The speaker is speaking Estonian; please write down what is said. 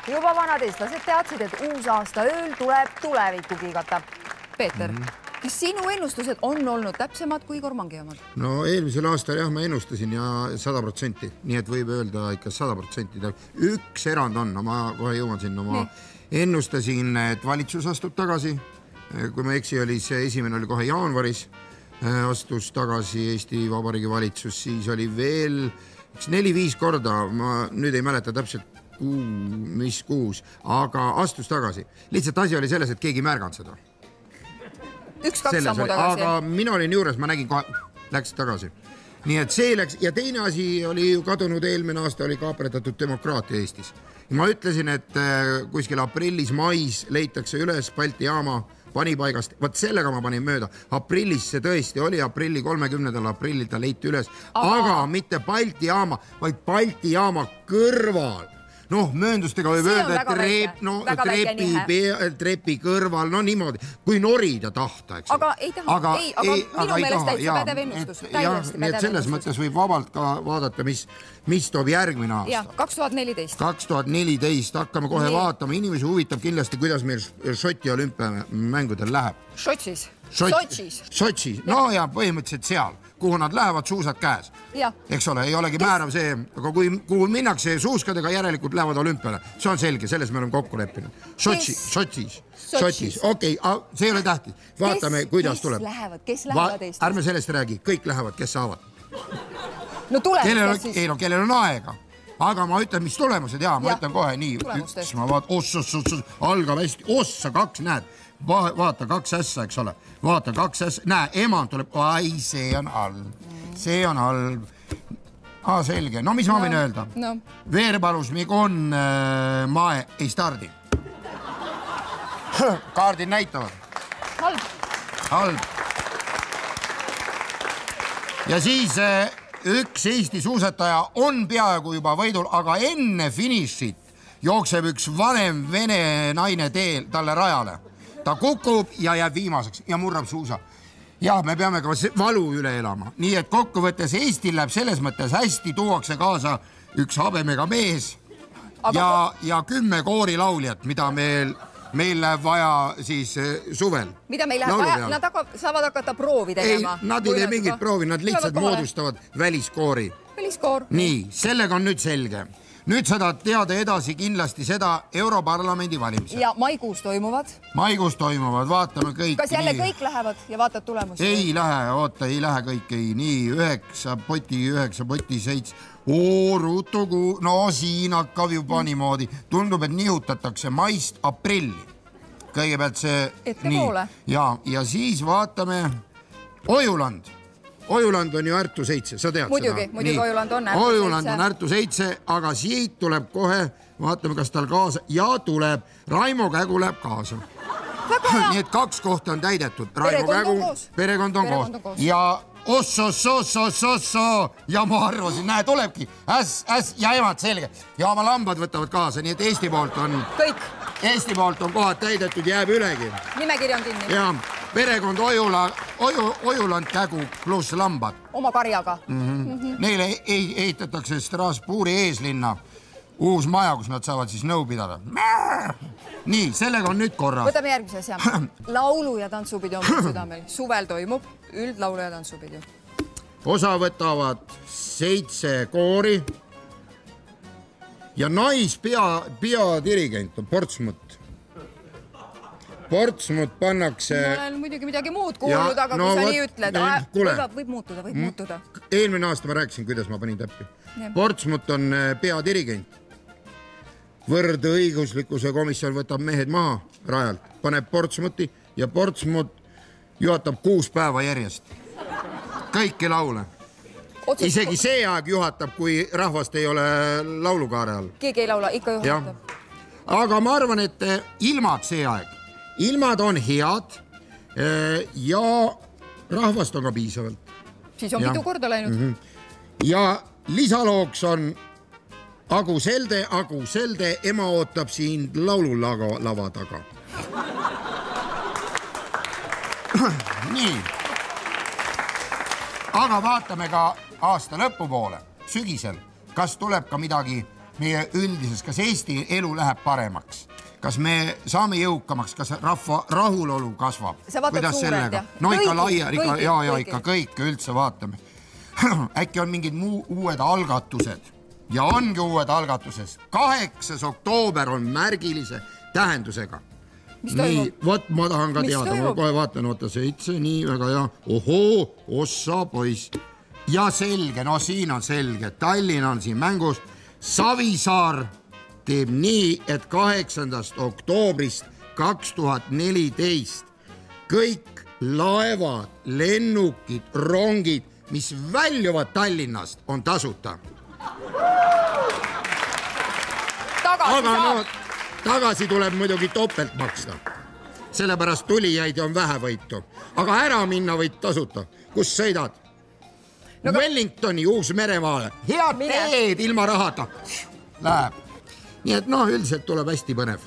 Juba vanad eestlased teadsid, et uus aasta ööl tuleb tulevikku kiigata. Peeter, kas sinu ennustused on olnud täpsemad kui Igor Mangi omad? No eelmisel aastal jah, ma ennustasin ja 100%, nii et võib öelda ikka 100%. Üks erand on, no ma kohe jõuan sinna, ma ennustasin, et valitsus astub tagasi. Kui ma eksi, oli see esimene oli kohe jaanuaris, astus tagasi Eesti Vabariigi valitsus, siis oli veel 4-5 korda, ma nüüd ei mäleta täpselt mis kuus, aga astus tagasi. Lihtsalt asi oli selles, et keegi ei märganud seda. 1-2 sammu tagasi. Aga mina olin juures, ma nägin kohe, läks tagasi. Nii et see läks, ja teine asi oli ju kadunud eelmine aasta, oli kaaperdatud demokraatia Eestis. Ma ütlesin, et kuskil aprillis, mais leitakse üles Balti jaama panipaigast, võt sellega ma panin mööda. Aprillis see tõesti oli, aprilli 30. aprillil ta leiti üles, aga mitte Balti jaama, vaid Balti jaama kõrval. Noh, mööndustega võib öelda, et trepi kõrval, no niimoodi, kui norida tahta, eks. Aga ei taha, minu meelest täitsa pädev ennustus. Nii et selles mõttes võib vabalt ka vaadata, mis toob järgmine aasta. Jah, 2014. 2014, hakkame kohe vaatama. Inimesi huvitab kindlasti, kuidas meil Šoti olümpiamängudel läheb. Sotšis. Sotšis, no ja põhimõtteliselt seal, kuhu nad lähevad suusad käes. Eks ole, ei olegi määrav see, aga kuhu minnakse suuskadega, järelikult lähevad olümpiale. See on selge, selles me oleme kokku leppinud. Sotšis, okei, see ei ole tähtis. Vaatame, kuidas tuleb. Kes lähevad Eestis? Ärme sellest räägi, kõik lähevad, kes saavad. No tulemustes siis. Ei no, kellel on aega. Aga ma ütlen, mis tulemused, ma ütlen kohe nii. Ma vaatan, algab hästi, ossa 2, näed. Vaata 2 ässa, eks ole. Vaata 2 ässa. Näe, emand tuleb. Ai, see on halb. See on halb. Selge. No mis ma võin öelda? Veerpalus Migon mae ei stardi. Kaardid näitavad. Halb. Ja siis üks Eesti suusataja on peaaegu juba võidul, aga enne finišit jookseb üks vanem vene naine teel talle rajale. Ta kukub ja jääb viimaseks ja murrab suusa. Jah, me peame ka valu üle elama. Nii et kokkuvõttes Eestil läheb selles mõttes hästi, tuuakse kaasa üks habemega mees ja 10 koorilauljat, mida meil läheb vaja siis suvel. Mida meil läheb vaja? Nad saavad hakata proovi tegema. Ei, nad ei tee mingit proovi, nad lihtsalt moodustavad väliskoori. Väliskoor. Nii, sellega on nüüd selge. Nüüd sa tahad teada edasi kindlasti seda Europarlamendi valimised. Ja maikuus toimuvad. Maikuus toimuvad, vaatame kõik. Kas jälle kõik lähevad ja vaatad tulemusi? Ei lähe kõik, ei. Nii, 9 poti 7. Rutugu, no siin hakkab juba niimoodi. Tundub, et nihutatakse maist aprilli. Kõigepealt see... Ettepoole. Ja siis vaatame Ojuland. Ojuland on ju Ärtu 7, sa tead muidugi, seda? Muidugi Ojuland on Ärtu 7. Ojuland on Ärtu 7, aga siit tuleb kohe, vaatame, kas tal kaasa, ja tuleb, Raimo Kägu läheb kaasa. Nii et 2 kohta on täidetud. Perekond on koos. Ja osso, ja ma arvasin, näe, tulebki, ja emad selge. Ja oma lambad võtavad kaasa, nii et Eesti poolt on... Kõik. Eesti poolt on kohad täidetud, jääb ülegi. Nimekiri on kinni. Ja perekond Ojuland Kägu pluss lambad. Oma karjaga. Neile ehitatakse Strasbourgi eeslinna uus maja, kus nad saavad siis nõu pidada. Nii, sellega on nüüd korras. Võtame järgmise asja. Laulu ja tantsupidu on südamel. Suvel toimub üldlaulu ja tantsupidu. Osa võtavad 7 koori ja naispeadirigent on Portsmut. Portsmut pannakse... Ma olen muidugi midagi muud kuulnud, aga kui sa nii ütled, võib muutuda. Eelmine aasta ma rääkisin, kuidas ma panin täppi. Portsmut on peadirigent. Võrdõiguslikkuse komisjon võtab mehed maha rajalt, paneb Portsmuti ja Portsmut juhatab 6 päeva järjest. Kõiki laule. Isegi see aeg juhatab, kui rahvast ei ole laulukaare all. Keegi ei laula, ikka juhatab. Aga ma arvan, et ilmad see aeg. Ilmad on head ja rahvast on ka piisavalt. Siis on mitu korda läinud. Ja lisalooks on Agu Selde, ema ootab siin laululava taga. Nii. Aga vaatame ka aasta lõpu poole, sügisel. Kas tuleb ka midagi meie üldises, kas Eesti elu läheb paremaks? Kas me saame jõukamaks, kas rahva rahulolu kasvab? Kuidas sellega? No ikka laia, ikka kõike üldse vaatame. Äkki on mingid uued algatused ja ongi uued algatuses. 8. oktoober on märgilise tähendusega. Nii, võt ma tahan ka teada, ma kohe vaatan, 7, nii väga ja ohoo, ossa poiss. Ja selge, no siin on selge, Tallinn on siin mängus. Savisaar teeb nii, et 8. oktoobrist 2014 kõik laevad, lennukid, rongid, mis väljuvad Tallinnast, on tasuta. Tagasi tuleb muidugi topelt maksta. Sellepärast tulijaid on vähe võitu. Aga ära minna võid tasuta. Kus sõidad? Wellingtoni, Uus-Meremaale. Head teed ilma rahata. Läheb. Nii et üldiselt tuleb hästi põnev.